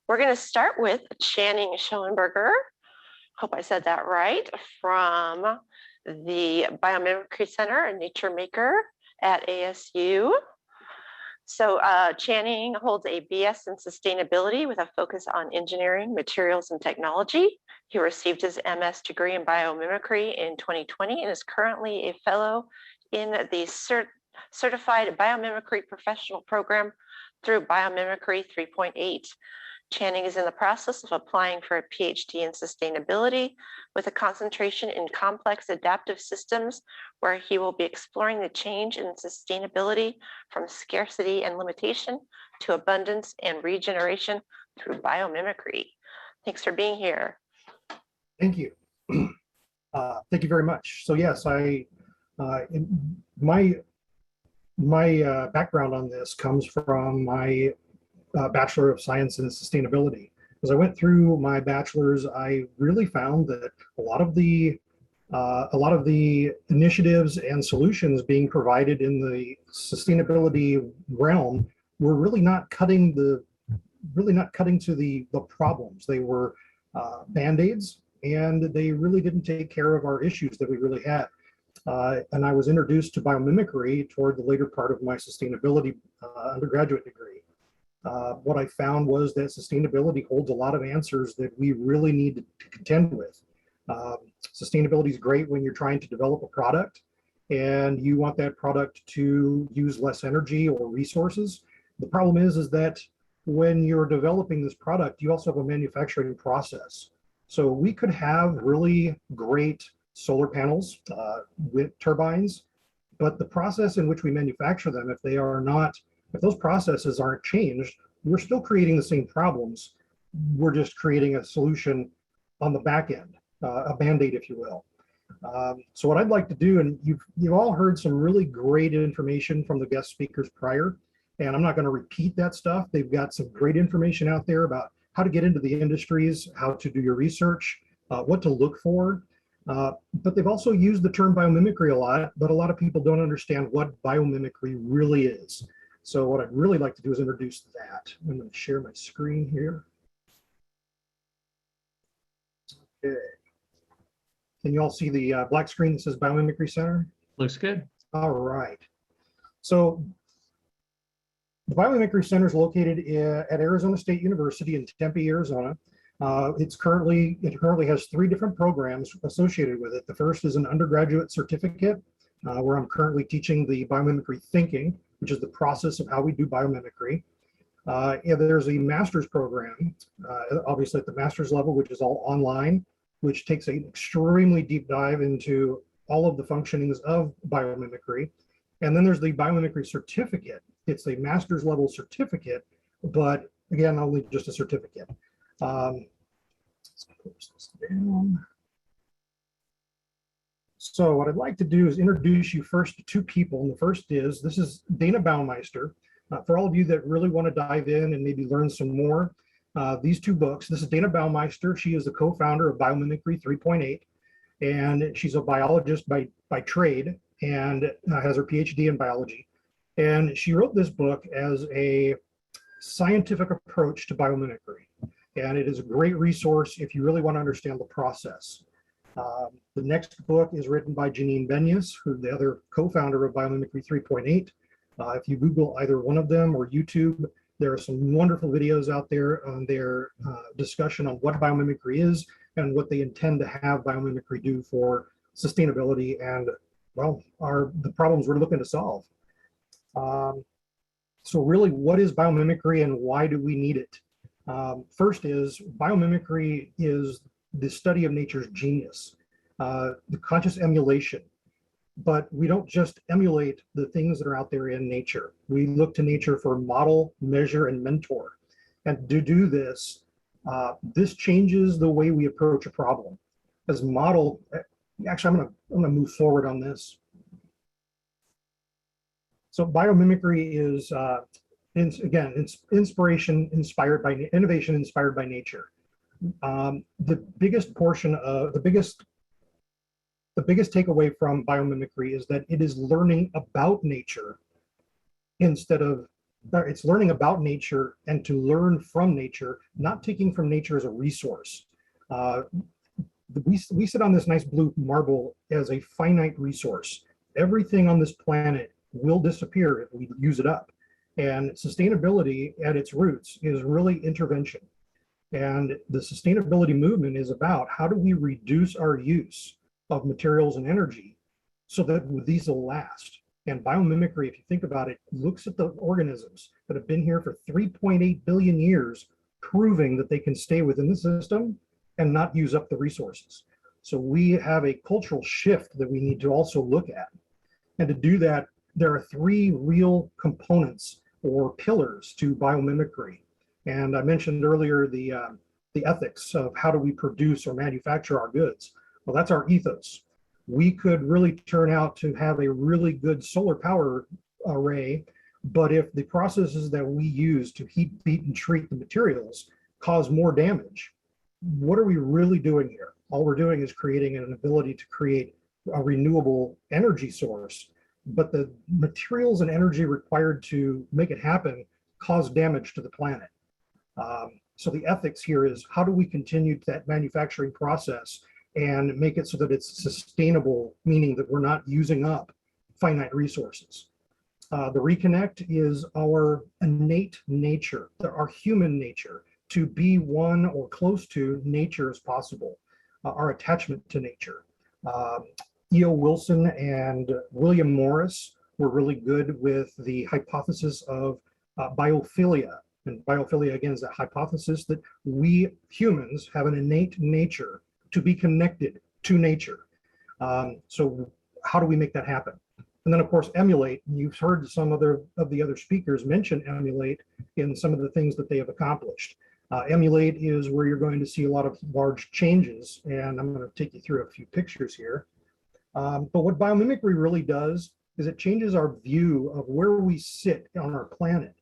We're going to start with Channing Schoenberger. Hope I said that right, from the Biomimicry Center and Nature Maker at ASU. So Channing holds a BS in sustainability with a focus on engineering, materials, and technology. He received his MS degree in biomimicry in 2020 and is currently a fellow in the Certified Biomimicry Professional Program through Biomimicry 3.8. Channing is in the process of applying for a PhD in sustainability with a concentration in complex adaptive systems, where he will be exploring the change in sustainability from scarcity and limitation to abundance and regeneration through biomimicry. Thanks for being here. Thank you. Thank you very much. So yes, my background on this comes from my Bachelor of Science in Sustainability. As I went through my bachelor's, I really found that a lot of the initiatives and solutions being provided in the sustainability realm were really not cutting to the problems. They were band-aids, and they really didn't take care of our issues that we really had. And I was introduced to biomimicry toward the later part of my sustainability undergraduate degree. What I found was that sustainability holds a lot of answers that we really need to contend with. Sustainability is great when you're trying to develop a product and you want that product to use less energy or resources. The problem is that when you're developing this product, you also have a manufacturing process. So we could have really great solar panels with turbines, but the process in which we manufacture them, if those processes aren't changed, we're still creating the same problems. We're just creating a solution on the back end, a band-aid, if you will. So what I'd like to do, and you've all heard some really great information from the guest speakers prior, and I'm not going to repeat that stuff. They've got some great information out there about how to get into the industries, how to do your research, what to look for. But they've also used the term biomimicry a lot, but a lot of people don't understand what biomimicry really is. So what I'd really like to do is introduce that. I'm going to share my screen here. Okay. Can you all see the black screen that says Biomimicry Center? Looks good. All right. So the Biomimicry Center is located at Arizona State University in Tempe, Arizona. It currently has 3 different programs associated with it. The first is an undergraduate certificate, where I'm currently teaching the biomimicry thinking, which is the process of how we do biomimicry. And there's a master's program, obviously at the master's level, which is all online, which takes an extremely deep dive into all of the functionings of biomimicry. And then there's the biomimicry certificate. It's a master's level certificate, but again, only just a certificate. Let's close this down. So what I'd like to do is introduce you first to 2 people. And the first this is Dana Baumeister. For all of you that really want to dive in and maybe learn some more, these 2 books. This is Dana Baumeister. She is the co-founder of Biomimicry 3.8, and she's a biologist by trade and has her PhD in biology. And she wrote this book as a scientific approach to biomimicry. And it is a great resource if you really want to understand the process. The next book is written by Janine Benyus, who's the other co-founder of Biomimicry 3.8. If you Google either one of them or YouTube, there are some wonderful videos out there on their discussion on what biomimicry is and what they intend to have biomimicry do for sustainability and, well, the problems we're looking to solve. So really, what is biomimicry and why do we need it? First is, biomimicry is the study of nature's genius, the conscious emulation. But we don't just emulate the things that are out there in nature. We look to nature for model, measure, and mentor. And to do this, this changes the way we approach a problem. As model, actually, I'm gonna move forward on this. So biomimicry is, again, it's innovation inspired by nature. The biggest portion of the biggest takeaway from biomimicry is that it is learning about nature instead of it's learning about nature and to learn from nature, not taking from nature as a resource. Uh, we sit on this nice blue marble as a finite resource. Everything on this planet will disappear if we use it up. And sustainability at its roots is really intervention. And the sustainability movement is about how do we reduce our use of materials and energy so that these will last. And biomimicry, if you think about it, looks at the organisms that have been here for 3.8 billion years, proving that they can stay within the system and not use up the resources. So we have a cultural shift that we need to also look at. And to do that, there are three real components or pillars to biomimicry. And I mentioned earlier the ethics of how do we produce or manufacture our goods. Well, that's our ethos. We could really turn out to have a really good solar power array, but if the processes that we use to heat, beat, and treat the materials cause more damage, what are we really doing here? All we're doing is creating an ability to create a renewable energy source, but the materials and energy required to make it happen cause damage to the planet. So the ethics here is how do we continue that manufacturing process and make it so that it's sustainable, meaning that we're not using up finite resources. The reconnect is our innate nature, our human nature, to be one or close to nature as possible, our attachment to nature. E.O. Wilson and William Morris were really good with the hypothesis of biophilia. And biophilia, again, is a hypothesis that we humans have an innate nature to be connected to nature. So how do we make that happen? And then, of course, emulate. You've heard some of the other speakers mention emulate in some of the things that they have accomplished. Emulate is where you're going to see a lot of large changes, and I'm going to take you through a few pictures here. But what biomimicry really does is it changes our view of where we sit on our planet.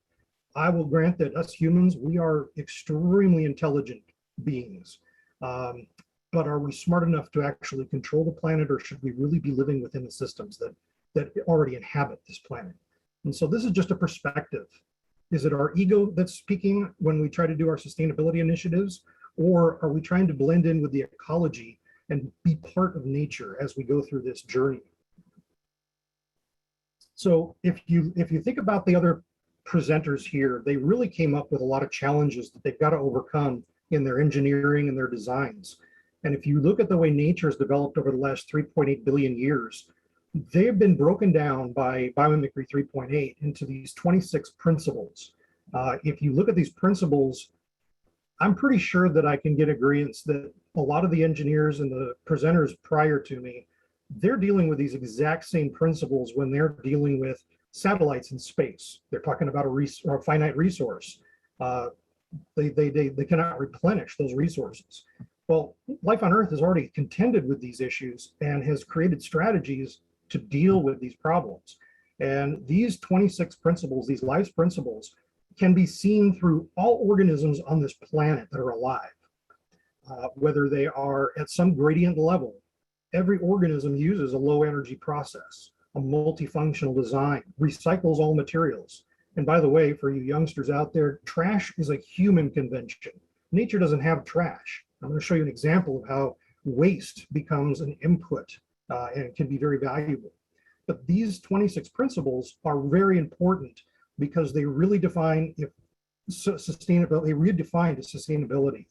I will grant that us humans, we are extremely intelligent beings. But are we smart enough to actually control the planet, or should we really be living within the systems that already inhabit this planet? And so this is just a perspective. Is it our ego that's speaking when we try to do our sustainability initiatives, or are we trying to blend in with the ecology and be part of nature as we go through this journey? So if you think about the other presenters here, they really came up with a lot of challenges that they've got to overcome in their engineering and their designs. And if you look at the way nature has developed over the last 3.8 billion years, they've been broken down by Biomimicry 3.8 into these 26 principles. If you look at these principles, I'm pretty sure that I can get agreement that a lot of the engineers and the presenters prior to me, they're dealing with these exact same principles when they're dealing with satellites in space. They're talking about a finite resource. They cannot replenish those resources. Well, life on Earth has already contended with these issues and has created strategies to deal with these problems. And these 26 principles, these life principles, can be seen through all organisms on this planet that are alive. Whether they are at some gradient level, every organism uses a low energy process, a multifunctional design, recycles all materials. And by the way, for you youngsters out there, trash is a human convention. Nature doesn't have trash. I'm going to show you an example of how waste becomes an input and can be very valuable. But these 26 principles are very important because they really define sustainability, they redefined sustainability.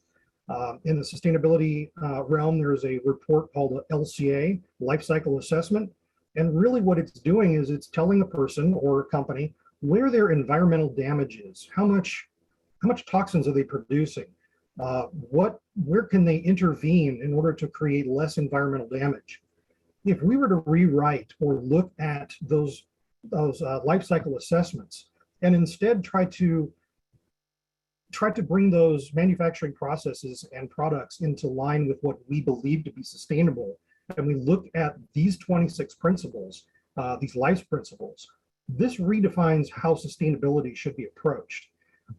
In the sustainability realm, there's a report called the LCA, Life Cycle Assessment. And really what it's doing is it's telling a person or a company where their environmental damage is, how much toxins are they producing, where can they intervene in order to create less environmental damage. If we were to rewrite or look at those life cycle assessments and instead try to bring those manufacturing processes and products into line with what we believe to be sustainable, and we look at these 26 principles, these life principles, this redefines how sustainability should be approached.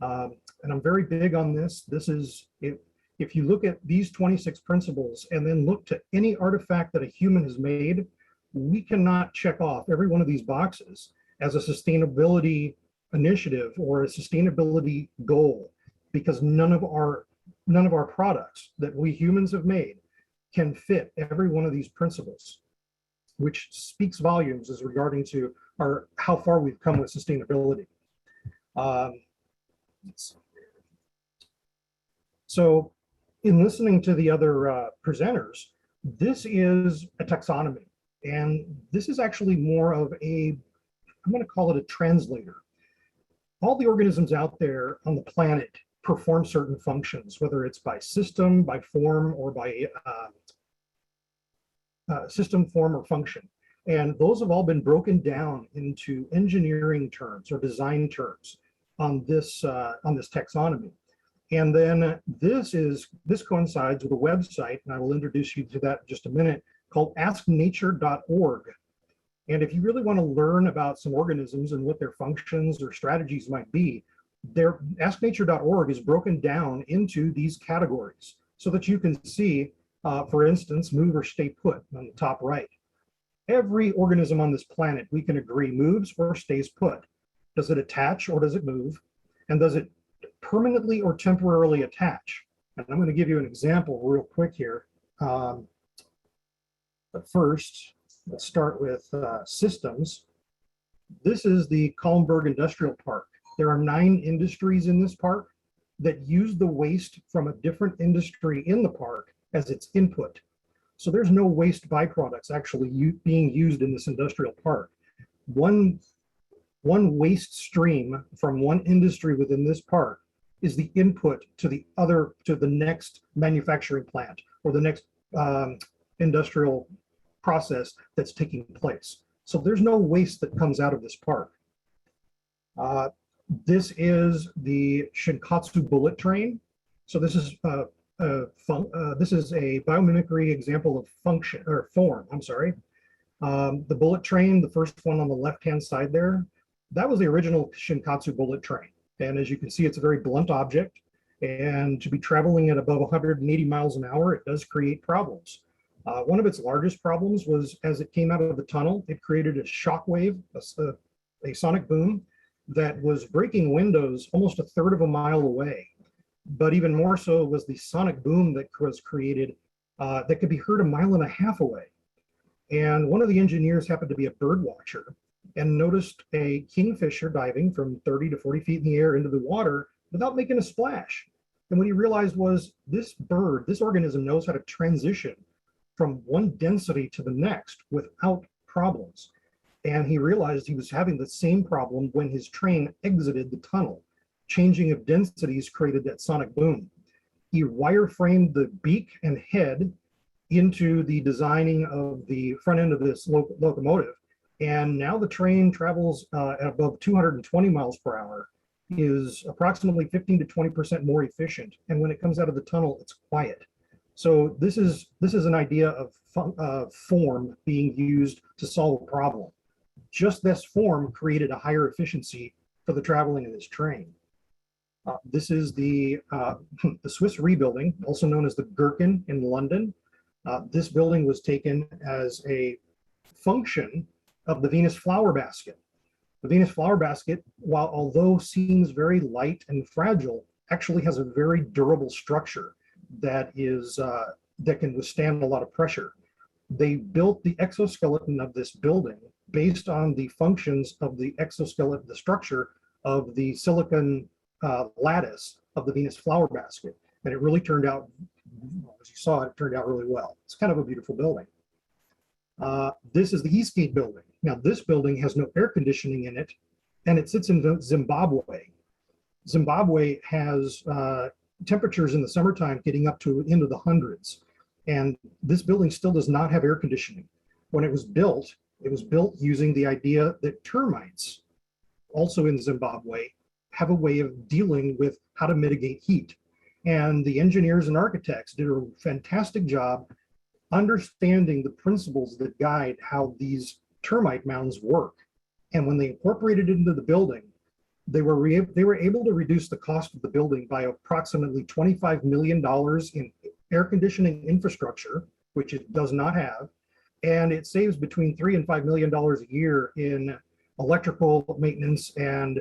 And I'm very big on this. This is, if you look at these 26 principles and then look to any artifact that a human has made, we cannot check off every one of these boxes as a sustainability initiative or a sustainability goal, because none of our products that we humans have made can fit every one of these principles, which speaks volumes as regarding to how far we've come with sustainability. So in listening to the other presenters, this is a taxonomy, and this is actually more of I'm going to call it a translator. All the organisms out there on the planet perform certain functions, whether it's by system, by form, or by system, form, or function. And those have all been broken down into engineering terms or design terms on this taxonomy. And then this coincides with a website, and I will introduce you to that in just a minute, called asknature.org. And if you really want to learn about some organisms and what their functions or strategies might be, asknature.org is broken down into these categories so that you can see, for instance, move or stay put on the top right. Every organism on this planet, we can agree, moves or stays put. Does it attach or does it move? And does it permanently or temporarily attach? And I'm going to give you an example real quick here. But first, let's start with systems. This is the Kalmberg Industrial Park. There are 9 industries in this park that use the waste from a different industry in the park as its input. So there's no waste byproducts actually being used in this industrial park. One waste stream from one industry within this park is the input to the next manufacturing plant or the next industrial process that's taking place. So there's no waste that comes out of this park. This is the Shinkatsu bullet train. So this is a biomimicry example of function or form. I'm sorry. The bullet train, the first one on the left-hand side there, that was the original Shinkatsu bullet train. And as you can see, it's a very blunt object. And to be traveling at above 180 miles an hour, it does create problems. One of its largest problems was as it came out of the tunnel, it created a shock wave, a sonic boom that was breaking windows almost a third of a mile away. But even more so was the sonic boom that was created that could be heard a mile and a half away. And one of the engineers happened to be a bird watcher and noticed a kingfisher diving from 30 to 40 feet in the air into the water without making a splash. And what he realized was this organism knows how to transition from one density to the next without problems. And he realized he was having the same problem when his train exited the tunnel. Changing of densities created that sonic boom. He wireframed the beak and head into the designing of the front end of this locomotive. And now the train travels at above 220 miles per hour, is approximately 15 to 20% more efficient. And when it comes out of the tunnel, it's quiet. So this is an idea of form being used to solve a problem. Just this form created a higher efficiency for the traveling of this train. This is the Swiss rebuilding, also known as the Gherkin in London. This building was taken as a function of the Venus flower basket. The Venus flower basket, although seems very light and fragile, actually has a very durable structure that can withstand a lot of pressure. They built the exoskeleton of this building based on the functions of the exoskeleton, the structure of the silicon lattice of the Venus flower basket. And it really turned out, as you saw, it turned out really well. It's kind of a beautiful building. This is the Eastgate building. Now, this building has no air conditioning in it, and it sits in Zimbabwe. Zimbabwe has temperatures in the summertime getting up to into the hundreds. And this building still does not have air conditioning. When it was built using the idea that termites, also in Zimbabwe, have a way of dealing with how to mitigate heat. And the engineers and architects did a fantastic job understanding the principles that guide how these termite mounds work. And when they incorporated it into the building, they were able to reduce the cost of the building by approximately $25 million in air conditioning infrastructure, which it does not have. And it saves between $3 and $5 million a year in electrical maintenance and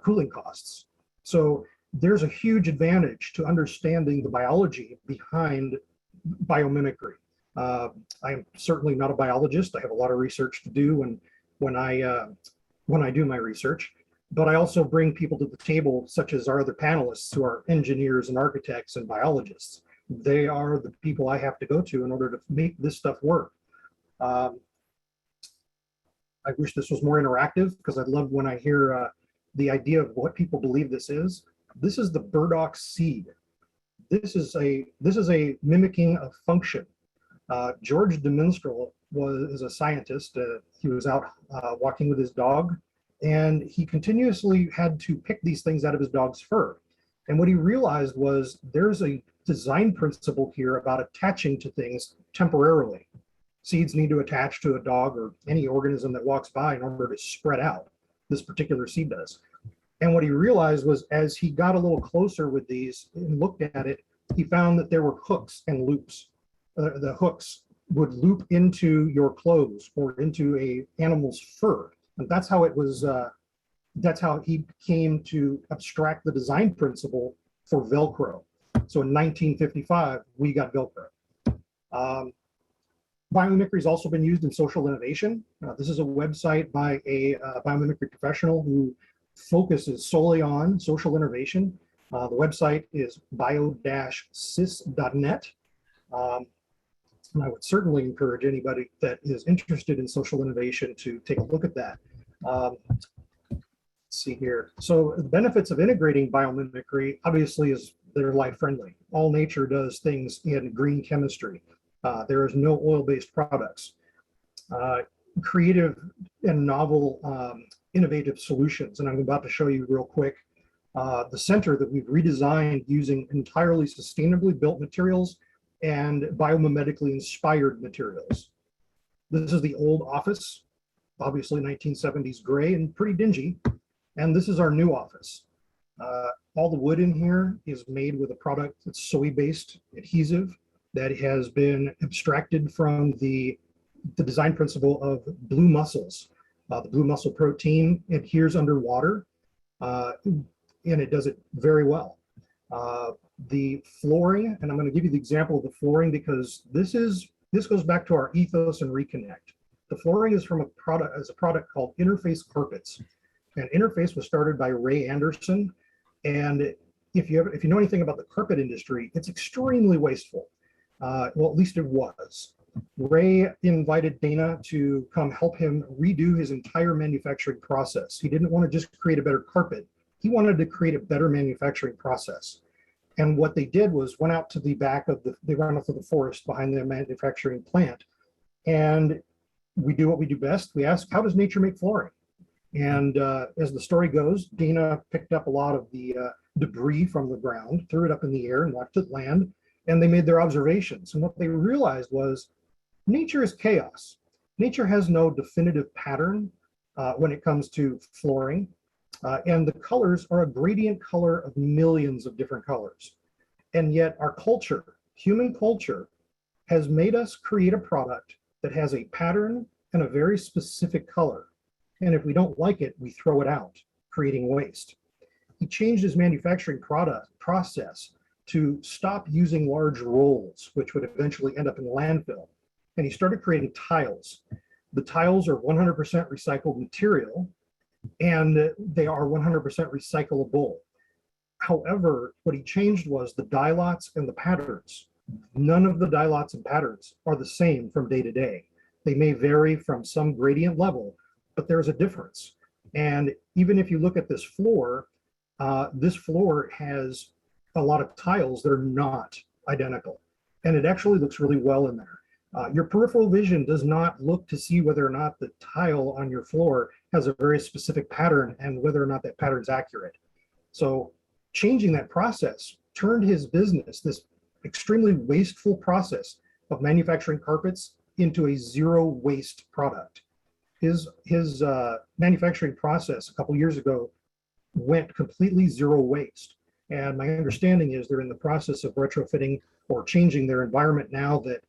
cooling costs. So there's a huge advantage to understanding the biology behind biomimicry. I'm certainly not a biologist. I have a lot of research to do when I do my research, but I also bring people to the table, such as our other panelists who are engineers and architects and biologists. They are the people I have to go to in order to make this stuff work. I wish this was more interactive, because I love when I hear the idea of what people believe this is. This is the burdock seed. This is a mimicking of function. George de Minstrel is a scientist. He was out walking with his dog, and he continuously had to pick these things out of his dog's fur. And what he realized was there's a design principle here about attaching to things temporarily. Seeds need to attach to a dog or any organism that walks by in order to spread out. This particular seed does. And what he realized was, as he got a little closer with these and looked at it, he found that there were hooks and loops. The hooks would loop into your clothes or into a animal's fur. And that's how it was, that's how he came to abstract the design principle for Velcro. So in 1955, we got Velcro. Biomimicry has also been used in social innovation. This is a website by a biomimicry professional who focuses solely on social innovation. The website is biodashsysnet. And I would certainly encourage anybody that is interested in social innovation to take a look at that. Let's see here. So the benefits of integrating biomimicry obviously is they're life friendly. All nature does things in green chemistry. There is no oil-based products. Creative and novel innovative solutions. And I'm about to show you real quick the center that we've redesigned using entirely sustainably built materials and biomimetically inspired materials. This is the old office, obviously 1970s gray and pretty dingy. And this is our new office. All the wood in here is made with a product that's soy-based adhesive that has been abstracted from the design principle of blue mussels. The blue mussel protein adheres underwater, and it does it very well. The flooring, and I'm going to give you the example of the flooring because this goes back to our ethos and reconnect. The flooring is from a product called Interface Carpets. And Interface was started by Ray Anderson. And if you know anything about the carpet industry, it's extremely wasteful. Well, at least it was. Ray invited Dana to come help him redo his entire manufacturing process. He didn't want to just create a better carpet. He wanted to create a better manufacturing process. And what they did was went out to the back of they went out to the forest behind the manufacturing plant. And we do what we do best. We ask, how does nature make flooring? And as the story goes, Dana picked up a lot of the debris from the ground, threw it up in the air and watched it land. And they made their observations. And what they realized was nature is chaos. Nature has no definitive pattern when it comes to flooring. And the colors are a gradient color of millions of different colors. And yet our culture, human culture, has made us create a product that has a pattern and a very specific color. And if we don't like it, we throw it out, creating waste. He changed his manufacturing process to stop using large rolls, which would eventually end up in landfill. And he started creating tiles. The tiles are 100% recycled material, and they are 100% recyclable. However, what he changed was the dye lots and the patterns. None of the dye lots and patterns are the same from day to day. They may vary from some gradient level, but there's a difference. And even if you look at this floor has a lot of tiles that are not identical. And it actually looks really well in there. Your peripheral vision does not look to see whether or not the tile on your floor has a very specific pattern and whether or not that pattern is accurate. So changing that process turned his business, this extremely wasteful process of manufacturing carpets, into a zero waste product. His manufacturing process a couple years ago went completely zero waste. And my understanding is they're in the process of retrofitting or changing their environment now that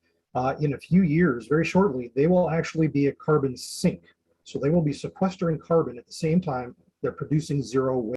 in a few years, very shortly, they will actually be a carbon sink. So they will be sequestering carbon at the same time they're producing zero